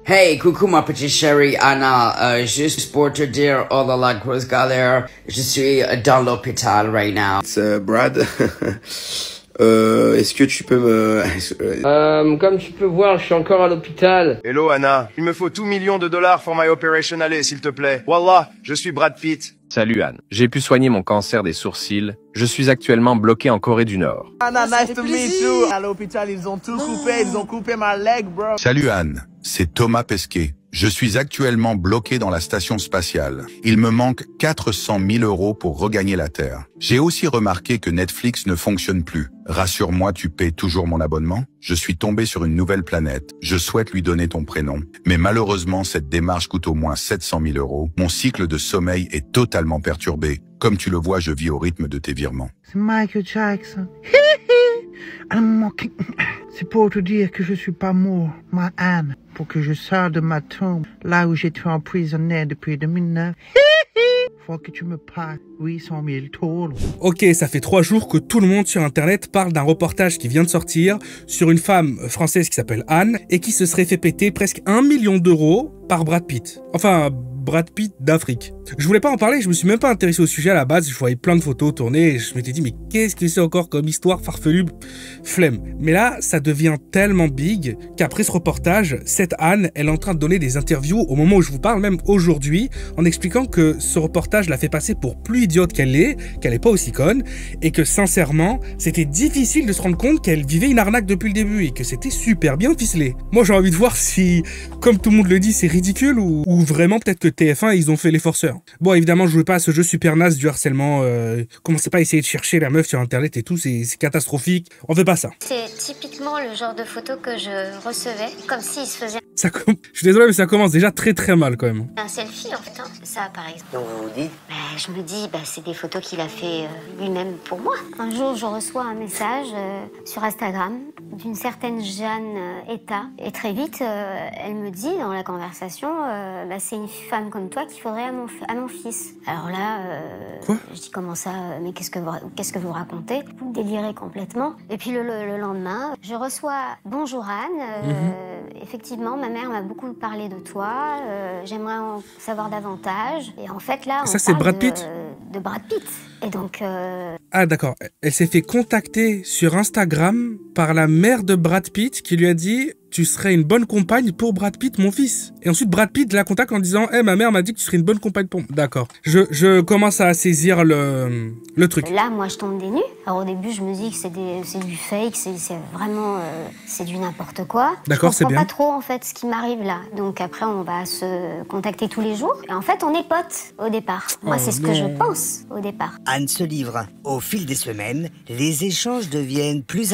Hey, coucou ma petite chérie Anna, juste pour te dire, oh là là, grosse galère, je suis dans l'hôpital right now. Brad, est-ce que tu peux me... Comme tu peux voir, je suis encore à l'hôpital. Hello Anna, il me faut $2 millions for my operation allez, s'il te plaît. Wallah, je suis Brad Pitt. Salut Anne, j'ai pu soigner mon cancer des sourcils. Je suis actuellement bloqué en Corée du Nord. Anna, nice to meet you. À l'hôpital, ils ont tout coupé, ils ont coupé ma leg, bro. Salut Anne, c'est Thomas Pesquet. Je suis actuellement bloqué dans la station spatiale. Il me manque 400 000 € pour regagner la Terre. J'ai aussi remarqué que Netflix ne fonctionne plus. Rassure-moi, tu paies toujours mon abonnement? Je suis tombé sur une nouvelle planète. Je souhaite lui donner ton prénom. Mais malheureusement, cette démarche coûte au moins 700 000 €. Mon cycle de sommeil est totalement perturbé. Comme tu le vois, je vis au rythme de tes virements. C'est Michael Jackson. C'est pour te dire que je suis pas mort, ma Anne, pour que je sorte de ma tombe, là où j'étais emprisonné depuis 2009. Faut que tu me payes 800 000 $. Ok, ça fait 3 jours que tout le monde sur internet parle d'un reportage qui vient de sortir sur une femme française qui s'appelle Anne et qui se serait fait péter presque 1 million d'euros par Brad Pitt. Enfin, Brad Pitt d'Afrique. Je voulais pas en parler, je me suis même pas intéressé au sujet à la base, je voyais plein de photos tourner et je m'étais dit mais qu'est-ce que c'est encore comme histoire farfelue, flemme. Mais là, ça devient tellement big qu'après ce reportage, cette Anne, elle est en train de donner des interviews au moment où je vous parle, même aujourd'hui, en expliquant que ce reportage l'a fait passer pour plus idiote qu'elle est pas aussi conne et que sincèrement, c'était difficile de se rendre compte qu'elle vivait une arnaque depuis le début et que c'était super bien ficelé. Moi, j'ai envie de voir si, comme tout le monde le dit, c'est ridicule ou vraiment peut-être que TF1, ils ont fait les forceurs. Bon, évidemment, je jouais pas à ce jeu super naze du harcèlement. Commencez pas à essayer de chercher la meuf sur internet et tout, c'est catastrophique. On fait pas ça. C'est typiquement le genre de photo que je recevais, comme s'il se faisait Je suis désolé, mais ça commence déjà très très mal quand même. un selfie en fait, hein. Ça par exemple. Donc vous vous dites? Je me dis, c'est des photos qu'il a fait lui-même pour moi. Un jour, je reçois un message sur Instagram d'une certaine Jeanne Eta. Et très vite, elle me dit dans la conversation, c'est une femme comme toi qu'il faudrait à mon fils. Alors là, Quoi je dis comment ça, mais qu'est-ce que vous racontez? Vous délirez complètement. Et puis le lendemain, je reçois bonjour Anne. Effectivement, ma mère m'a beaucoup parlé de toi. J'aimerais en savoir davantage. Et en fait là, Ça, on c'est parle Brad Pitt de Brad Pitt. Et donc Ah d'accord, elle s'est fait contacter sur Instagram par la mère de Brad Pitt qui lui a dit « Tu serais une bonne compagne pour Brad Pitt, mon fils ». Et ensuite Brad Pitt la contacte en disant « Eh, ma mère m'a dit que tu serais une bonne compagne pour moi ». D'accord, je commence à saisir le truc. là, moi, je tombe des nues. Alors au début, je me dis que c'est du fake, c'est vraiment c'est du n'importe quoi. D'accord, c'est Je bien. comprends pas trop en fait ce qui m'arrive là. Donc après, on va se contacter tous les jours. Et en fait, on est potes au départ. Moi, c'est ce que je pense au départ. Anne se livre. Au fil des semaines, les échanges deviennent plus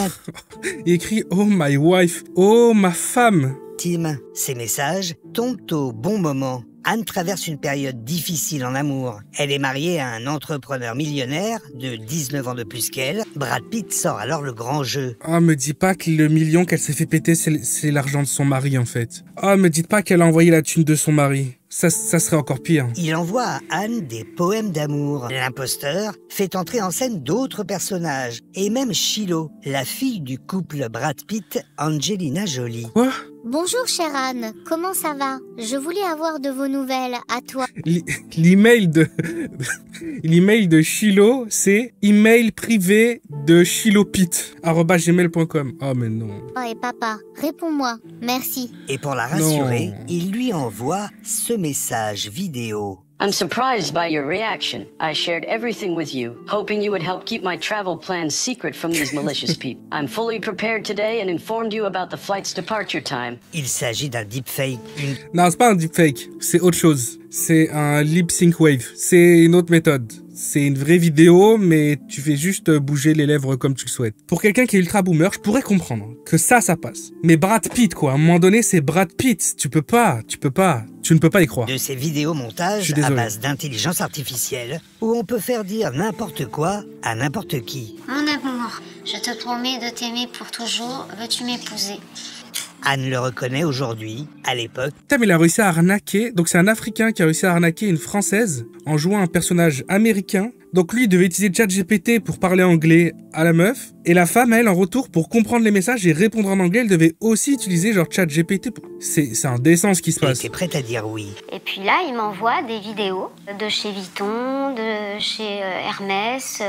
Il écrit « Oh my wife »,« Oh ma femme ». intimes. Ces messages tombent au bon moment. Anne traverse une période difficile en amour. Elle est mariée à un entrepreneur millionnaire de 19 ans de plus qu'elle. Brad Pitt sort alors le grand jeu. Ah, me dis pas que le million qu'elle s'est fait péter, c'est l'argent de son mari, en fait. Ah, me dites pas qu'elle a envoyé la thune de son mari. Ça serait encore pire. Il envoie à Anne des poèmes d'amour. L'imposteur fait entrer en scène d'autres personnages. Et même Shiloh, la fille du couple Brad Pitt-Angelina Jolie. Quoi? Bonjour, chère Anne. Comment ça va? Je voulais avoir de vos nouvelles. À toi. L'email de Shiloh, c'est email privé de shilopit@gmail.com. Oh mais non. Oh, et papa, réponds-moi. Merci. Et pour la rassurer, Non. il lui envoie ce message vidéo. I'm surprised by your reaction. I shared everything with you, hoping you would help keep my travel plans secret from these malicious people. I'm fully prepared today and informed you about the flight's departure time. Il s'agit d'un deepfake. Non, c'est pas un deepfake, c'est autre chose. C'est un lip sync wave. C'est une autre méthode. C'est une vraie vidéo, mais tu fais juste bouger les lèvres comme tu le souhaites. Pour quelqu'un qui est ultra boomer, je pourrais comprendre que ça passe. Mais Brad Pitt, quoi. À un moment donné, c'est Brad Pitt. Tu ne peux pas y croire. De ces vidéos-montages à base d'intelligence artificielle, où on peut faire dire n'importe quoi à n'importe qui. Mon amour, je te promets de t'aimer pour toujours. Veux-tu m'épouser? Anne le reconnaît aujourd'hui, à l'époque. Putain, mais il a réussi à arnaquer. Donc c'est un Africain qui a réussi à arnaquer une Française en jouant un personnage américain Donc lui, il devait utiliser ChatGPT pour parler anglais à la meuf. Et la femme, elle, en retour, pour comprendre les messages et répondre en anglais, elle devait aussi utiliser genre ChatGPT. C'est indécent ce qui se passe. Elle était prête à dire oui. Et puis là, il m'envoie des vidéos de chez Vuitton, de chez Hermès,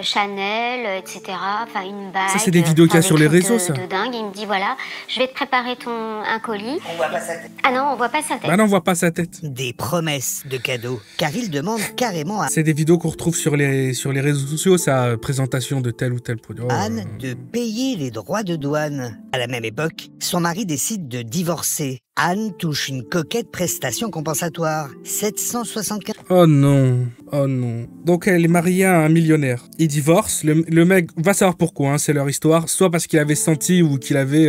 Chanel, etc. Enfin, une bague. Ça, c'est des vidéos qu'il y a sur les réseaux, ça. De dingue. Il me dit, voilà, je vais te préparer un colis. On voit pas sa tête. Ah non, on voit pas sa tête. Bah non, on voit pas sa tête. Des promesses de cadeaux, car il demande carrément à C'est des vidéos qu'on retrouve sur les réseaux sociaux, sa présentation de tel ou tel produit. Anne de payer les droits de douane. À la même époque, son mari décide de divorcer. Anne touche une coquette prestation compensatoire, 775. Oh non, oh non. Donc elle est mariée à un millionnaire. Ils divorcent, le mec va savoir pourquoi, hein, c'est leur histoire. Soit parce qu'il avait senti ou qu'il avait,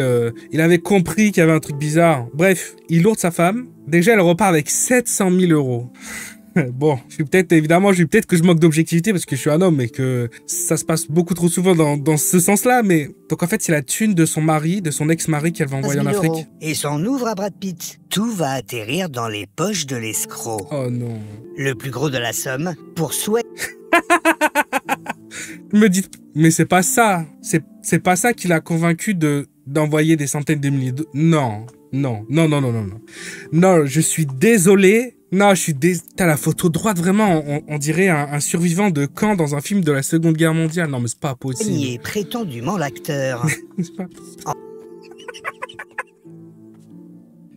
il avait compris qu'il y avait un truc bizarre. Bref, il lourde sa femme. Déjà, elle repart avec 700 000 euros. Bon, je suis peut-être que je manque d'objectivité parce que je suis un homme et que ça se passe beaucoup trop souvent dans ce sens-là, mais donc en fait c'est la thune de son mari, de son ex-mari qu'elle va envoyer en Afrique. Et s'en ouvre à Brad Pitt. Tout va atterrir dans les poches de l'escroc. Oh non. Le plus gros de la somme pour Me dites, mais c'est pas ça. C'est pas ça qui l'a convaincu d'envoyer des centaines de milliers de... Non, je suis désolé. Non, T'as la photo droite, vraiment, on dirait un survivant de camp dans un film de la Seconde Guerre mondiale. Non, mais c'est pas possible. Il est prétendument l'acteur.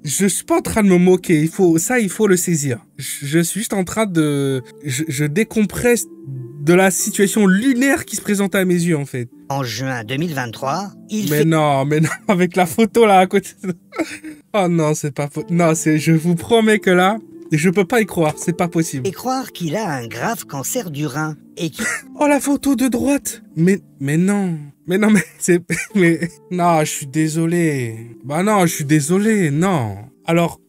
Je suis pas en train de me moquer, il faut le saisir. Je suis juste en train de... Je décompresse de la situation lunaire qui se présente à mes yeux, en fait. En juin 2023, non, avec la photo là à côté... Oh non, c'est pas... Non, je vous promets que là... Je peux pas y croire, c'est pas possible. Et croire qu'il a un grave cancer du rein et qui... Oh, la photo de droite. Mais non. Mais non, je suis désolé. Bah non, je suis désolé, non. Alors,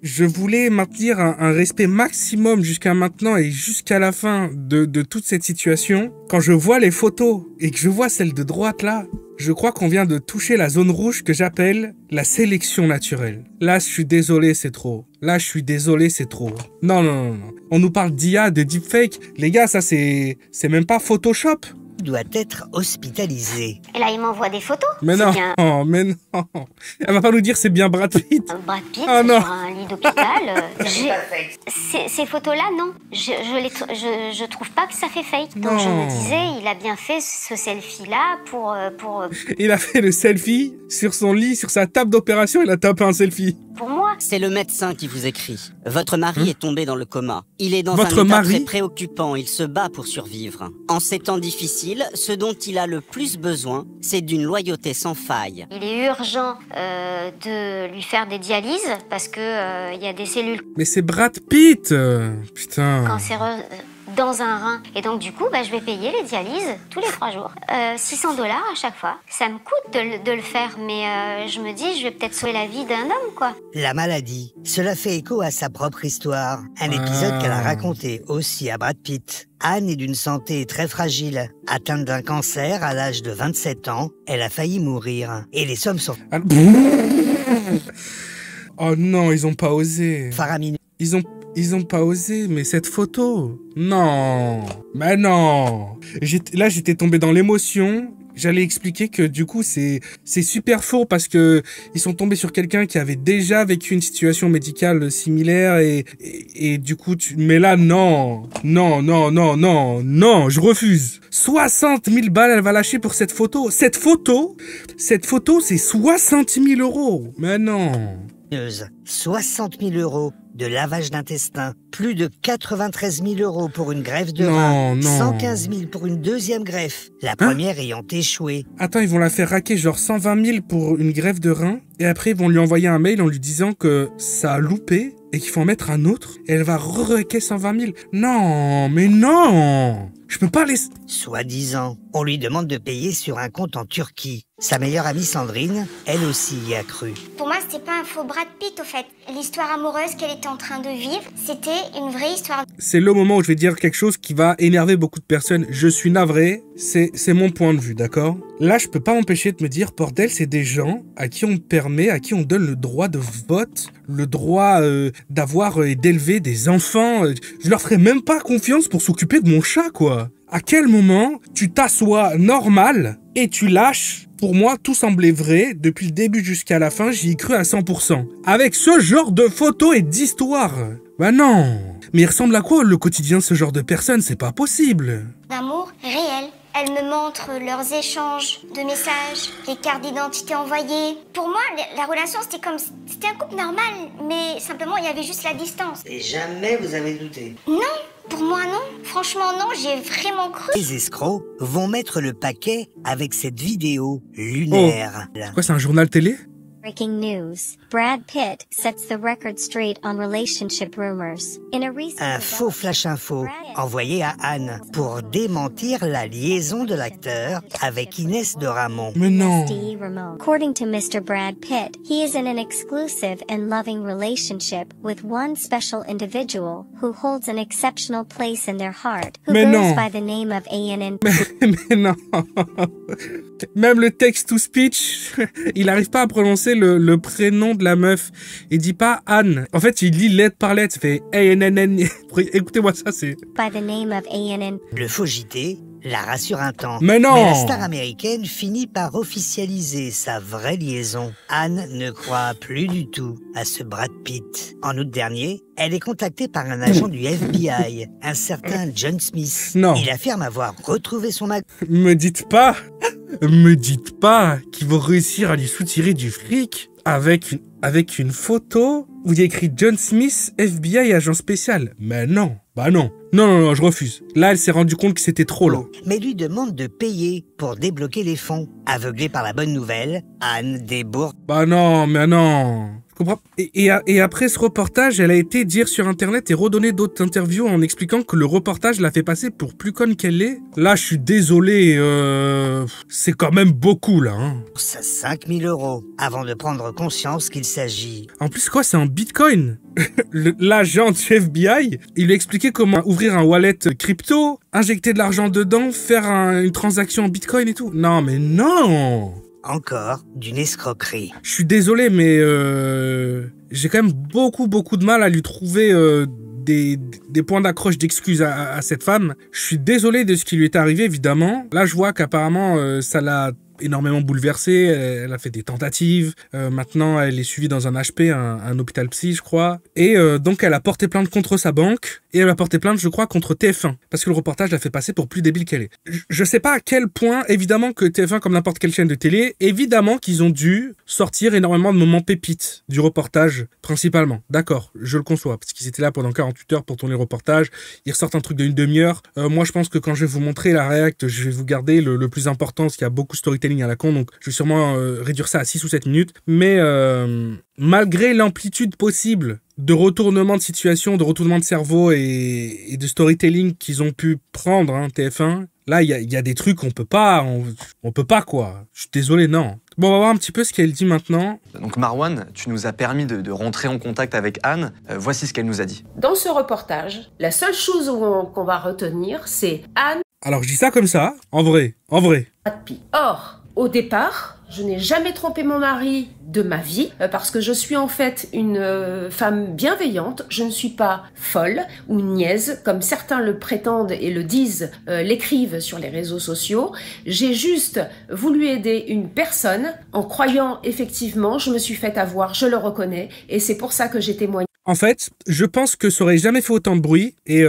je voulais maintenir un respect maximum jusqu'à maintenant et jusqu'à la fin de toute cette situation. Quand je vois les photos et que je vois celle de droite là, je crois qu'on vient de toucher la zone rouge que j'appelle la sélection naturelle. Là, je suis désolé, c'est trop. Non. On nous parle d'IA, de deepfake. Les gars, ça c'est même pas Photoshop. Doit être hospitalisé. Et là, il m'envoie des photos. Mais non, Elle va pas nous dire c'est bien Brad Pitt. Brad Pitt oh, non. sur un lit d'hôpital. Ces photos-là, non. Je trouve pas que ça fait fake. Donc je me disais, il a bien fait ce selfie-là pour... Il a fait le selfie sur son lit, sur sa table d'opération, il a tapé un selfie. Pour moi. C'est le médecin qui vous écrit. Votre mari est tombé dans le coma. Il est dans un état très préoccupant, il se bat pour survivre. En ces temps difficiles, ce dont il a le plus besoin, c'est d'une loyauté sans faille. Il est urgent de lui faire des dialyses parce que il y a des cellules... Mais c'est Brad Pitt. Putain. Cancéreuses dans un rein. Et donc du coup, je vais payer les dialyses tous les 3 jours. 600 $ à chaque fois. Ça me coûte de le faire, mais je me dis, je vais peut-être sauver la vie d'un homme, quoi. La maladie, cela fait écho à sa propre histoire. Un épisode qu'elle a raconté aussi à Brad Pitt. Anne est d'une santé très fragile. Atteinte d'un cancer à l'âge de 27 ans, elle a failli mourir. Et les sommes sont... Oh non, ils ont pas osé. Faramineux. Ils ont pas osé, mais cette photo... Non. Mais non. Là, j'étais tombé dans l'émotion. J'allais expliquer que du coup, c'est super faux parce que ils sont tombés sur quelqu'un qui avait déjà vécu une situation médicale similaire et du coup, mais là, non, je refuse. 60 000 balles, elle va lâcher pour cette photo. Cette photo, c'est 60 000 €. Mais non. 60 000 € de lavage d'intestin, plus de 93 000 € pour une greffe de rein, 115 000 pour une deuxième greffe, la première ayant échoué. Attends, ils vont la faire raquer genre 120 000 pour une greffe de rein, et après ils vont lui envoyer un mail en lui disant que ça a loupé et qu'il faut en mettre un autre, et elle va re-raquer 120 000. Non, mais non, je peux pas laisser... Soi-disant, on lui demande de payer sur un compte en Turquie. Sa meilleure amie Sandrine, elle aussi y a cru. Pour moi, c'était pas un faux Brad Pitt, au fait. L'histoire amoureuse qu'elle était en train de vivre, c'était une vraie histoire. C'est le moment où je vais dire quelque chose qui va énerver beaucoup de personnes. Je suis navré, c'est mon point de vue, d'accord? Là, je peux pas m'empêcher de me dire, bordel, c'est des gens à qui on permet, à qui on donne le droit de vote, le droit d'avoir et d'élever des enfants. Je leur ferai même pas confiance pour s'occuper de mon chat, quoi. quoi. À quel moment tu t'assois normal et tu lâches? Pour moi, tout semblait vrai. Depuis le début jusqu'à la fin, j'y ai cru à 100%. Avec ce genre de photos et d'histoires. Bah non. Mais il ressemble à quoi le quotidien de ce genre de personnes? C'est pas possible. D'amour réel. Elles me montrent leurs échanges de messages, les cartes d'identité envoyées. Pour moi, la relation, c'était un couple normal, mais simplement, il y avait juste la distance. Et jamais vous avez douté? Non, pour moi, non. Franchement, non, j'y ai vraiment cru. Les escrocs vont mettre le paquet avec cette vidéo lunaire. Oh. C'est quoi, c'est un journal télé? Breaking news. Brad Pitt sets the record straight on relationship rumors. Un faux flash info envoyé à Anne pour démentir la liaison de l'acteur avec Inès de Ramon. Mais non. According to Mr. Brad Pitt, he is in an exclusive and loving relationship with one special individual who holds an exceptional place in their heart, who goes by the name of ANN. Mais non. Même le text-to-speech, il n'arrive pas à prononcer le prénom de la meuf. Il dit pas Anne. En fait, il lit lettre par lettre. Il fait ANNN. Écoutez-moi ça, c'est... By the name of ANN. Le faux JT la rassure un temps. Mais non! Mais la star américaine finit par officialiser sa vraie liaison. Anne ne croit plus du tout à ce Brad Pitt. En août dernier, elle est contactée par un agent du FBI, un certain John Smith. Non. Il affirme avoir retrouvé son mari. Me dites pas qu'ils vont réussir à lui soutirer du fric avec une photo où il y a écrit John Smith, FBI, agent spécial. Mais non. Bah non. Non, je refuse. Là, elle s'est rendue compte que c'était trop, là. Mais lui demande de payer pour débloquer les fonds. Aveuglée par la bonne nouvelle, Anne débourse. Bah non, mais non. Je comprends. Et après ce reportage, elle a été dire sur Internet et redonner d'autres interviews en expliquant que le reportage l'a fait passer pour plus conne qu'elle est. Là, je suis désolé, c'est quand même beaucoup, là. Hein. Ça 5 000 € avant de prendre conscience qu'il s'agit. En plus, quoi, c'est un bitcoin. L'agent du FBI, il lui a expliqué comment ouvrir un wallet crypto, injecter de l'argent dedans, faire une transaction en bitcoin et tout. Non, mais non! Encore d'une escroquerie. Je suis désolé, mais j'ai quand même beaucoup de mal à lui trouver des points d'accroche d'excuses à cette femme. Je suis désolé de ce qui lui est arrivé, évidemment. Là, je vois qu'apparemment, ça l'a énormément bouleversée. Elle a fait des tentatives. Maintenant, elle est suivie dans un HP, un hôpital psy, je crois. Et donc, elle a porté plainte contre sa banque. Et elle a porté plainte, je crois, contre TF1. Parce que le reportage l'a fait passer pour plus débile qu'elle est. Je sais pas à quel point, évidemment, que TF1, comme n'importe quelle chaîne de télé, évidemment qu'ils ont dû sortir énormément de moments pépites du reportage, principalement. D'accord, je le conçois. Parce qu'ils étaient là pendant 48 heures pour tourner le reportage. Ils ressortent un truc d'une demi-heure. Moi, je pense que quand je vais vous montrer la réact, je vais vous garder le plus important, parce qu'il y a beaucoup de storytelling à la con. Donc, je vais sûrement réduire ça à 6 ou 7 minutes. Mais malgré l'amplitude possible de retournement de situation, de retournement de cerveau et de storytelling qu'ils ont pu prendre, hein, TF1, là, il y a des trucs qu'on peut pas, on peut pas, quoi. Je suis désolé, non. Bon, on va voir un petit peu ce qu'elle dit maintenant. Donc Marwan, tu nous as permis de rentrer en contact avec Anne. Voici ce qu'elle nous a dit. Dans ce reportage, la seule chose qu'on va retenir, c'est Anne. Alors, je dis ça comme ça, en vrai. Or, au départ, je n'ai jamais trompé mon mari de ma vie parce que je suis en fait une femme bienveillante. Je ne suis pas folle ou niaise comme certains le prétendent et le disent, l'écrivent sur les réseaux sociaux. J'ai juste voulu aider une personne en croyant effectivement, je me suis fait avoir, je le reconnais et c'est pour ça que j'ai témoigné. En fait, je pense que ça aurait jamais fait autant de bruit et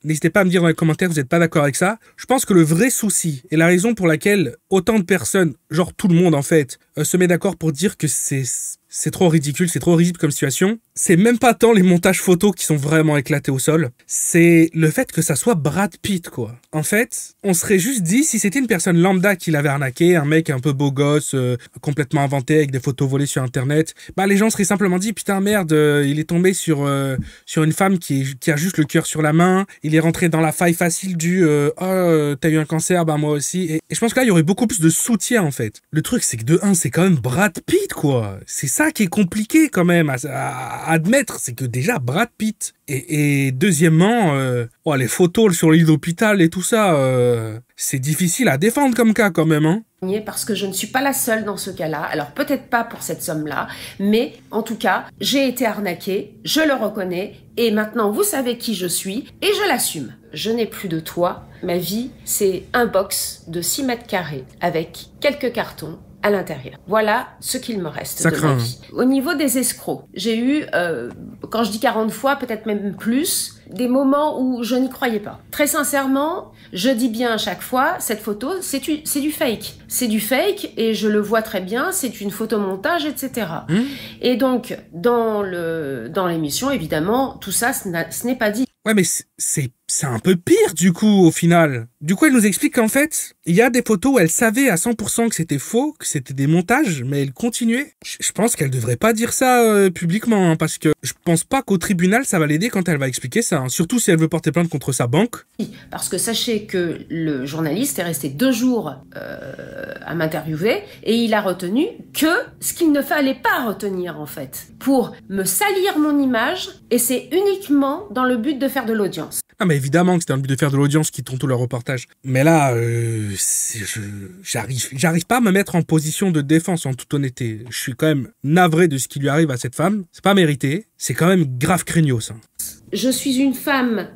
n'hésitez pas à me dire dans les commentaires, vous n'êtes pas d'accord avec ça. Je pense que le vrai souci et la raison pour laquelle autant de personnes, genre tout le monde en fait, se met d'accord pour dire que c'est trop ridicule, c'est trop risible comme situation, c'est même pas tant les montages photos qui sont vraiment éclatés au sol, c'est le fait que ça soit Brad Pitt, quoi. En fait, on serait juste dit, si c'était une personne lambda qui l'avait arnaqué, un mec un peu beau gosse, complètement inventé avec des photos volées sur internet, bah les gens seraient simplement dit, putain merde, il est tombé sur une femme qui a juste le cœur sur la main, il est rentré dans la faille facile du t'as eu un cancer, bah moi aussi, et je pense que là il y aurait beaucoup plus de soutien en fait. Le truc c'est que de 1, c'est quand même Brad Pitt, quoi. C'est ça qui est compliqué quand même à admettre, c'est que déjà Brad Pitt et deuxièmement, les photos sur l'île d'hôpital et tout ça, c'est difficile à défendre comme cas quand même, hein. Parce que je ne suis pas la seule dans ce cas-là. Alors peut-être pas pour cette somme-là, mais en tout cas, j'ai été arnaquée, je le reconnais, et maintenant vous savez qui je suis, et je l'assume. Je n'ai plus de toit, ma vie c'est un box de 6 mètres carrés avec quelques cartons à l'intérieur. Voilà ce qu'il me reste de ma vie. Au niveau des escrocs, j'ai eu, quand je dis 40 fois, peut-être même plus, des moments où je n'y croyais pas. Très sincèrement, je dis bien à chaque fois, cette photo, c'est du fake. C'est du fake et je le vois très bien, c'est une photomontage, etc. Et donc, dans l'émission, évidemment, tout ça, ce n'est pas dit. Ouais, mais c'est un peu pire, du coup, au final. Du coup, elle nous explique qu'en fait, il y a des photos où elle savait à 100% que c'était faux, que c'était des montages, mais elle continuait. Je pense qu'elle devrait pas dire ça publiquement, hein, parce que je pense pas qu'au tribunal, ça va l'aider quand elle va expliquer ça, hein, surtout si elle veut porter plainte contre sa banque. Parce que sachez que le journaliste est resté 2 jours à m'interviewer, et il a retenu que ce qu'il ne fallait pas retenir, en fait, pour me salir mon image, et c'est uniquement dans le but de faire de l'audience. Ah, mais évidemment que c'était dans le but de faire de l'audience qui tourne tout leur reportage. Mais là, j'arrive pas à me mettre en position de défense, en toute honnêteté. Je suis quand même navré de ce qui lui arrive à cette femme. C'est pas mérité. C'est quand même grave craignos, hein. Je suis une femme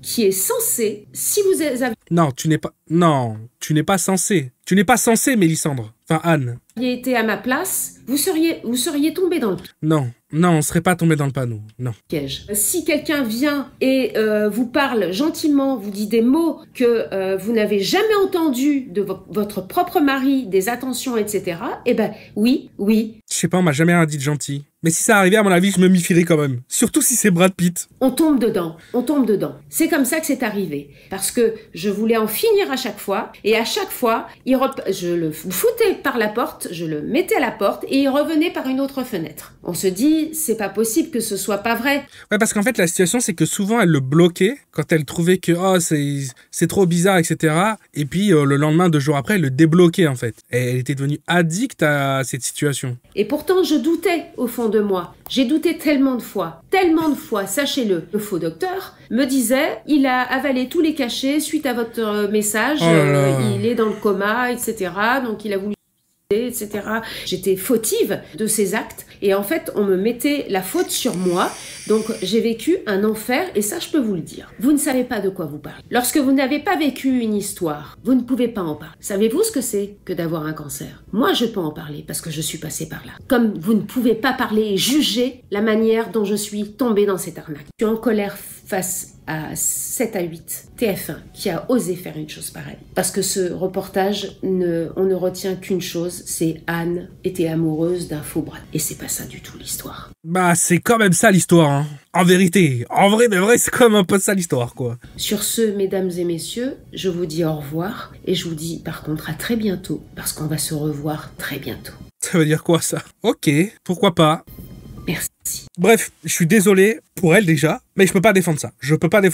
qui est censée, si vous avez... Non, tu n'es pas censée. Tu n'es pas censée, Mélissandre. Enfin, Anne. Été à ma place, vous seriez tombé dans le... Non, on serait pas tombé dans le panneau, non. Piège. Si quelqu'un vient et vous parle gentiment, vous dit des mots que vous n'avez jamais entendus de votre propre mari, des attentions, etc., eh ben, oui. Je sais pas, on m'a jamais rien dit de gentil. Mais si ça arrivait, à mon avis, je me méfierais quand même. Surtout si c'est Brad Pitt. On tombe dedans. C'est comme ça que c'est arrivé. Parce que je voulais en finir à chaque fois. Et à chaque fois, je le foutais par la porte, je le mettais à la porte et il revenait par une autre fenêtre. On se dit, c'est pas possible que ce soit pas vrai. Ouais, parce qu'en fait, la situation, c'est que souvent, elle le bloquait quand elle trouvait que c'est trop bizarre, etc. Et puis, le lendemain, 2 jours après, elle le débloquait, en fait. Et elle était devenue addict à cette situation. Et pourtant, je doutais au fond de moi. J'ai douté tellement de fois, sachez-le. Le faux docteur me disait, il a avalé tous les cachets suite à votre message, il est dans le coma, etc. Donc il a voulu... etc. J'étais fautive de ces actes et en fait on me mettait la faute sur moi, donc j'ai vécu un enfer et ça je peux vous le dire. Vous ne savez pas de quoi vous parlez. Lorsque vous n'avez pas vécu une histoire, vous ne pouvez pas en parler. Savez-vous ce que c'est que d'avoir un cancer? Moi je peux en parler parce que je suis passée par là. Comme vous ne pouvez pas parler et juger la manière dont je suis tombée dans cette arnaque. Je suis en colère face à 7 à 8 TF1 qui a osé faire une chose pareille. Parce que ce reportage, on ne retient qu'une chose, c'est Anne était amoureuse d'un faux Brad. Et c'est pas ça du tout l'histoire. Bah c'est quand même ça l'histoire, hein. En vérité, en vrai de vrai, c'est quand même un peu ça l'histoire, quoi. Sur ce, mesdames et messieurs, je vous dis au revoir et je vous dis par contre à très bientôt parce qu'on va se revoir très bientôt. Ça veut dire quoi ça? Ok, pourquoi pas. Merci. Bref, je suis désolé pour elle déjà, mais je peux pas défendre ça. Je peux pas.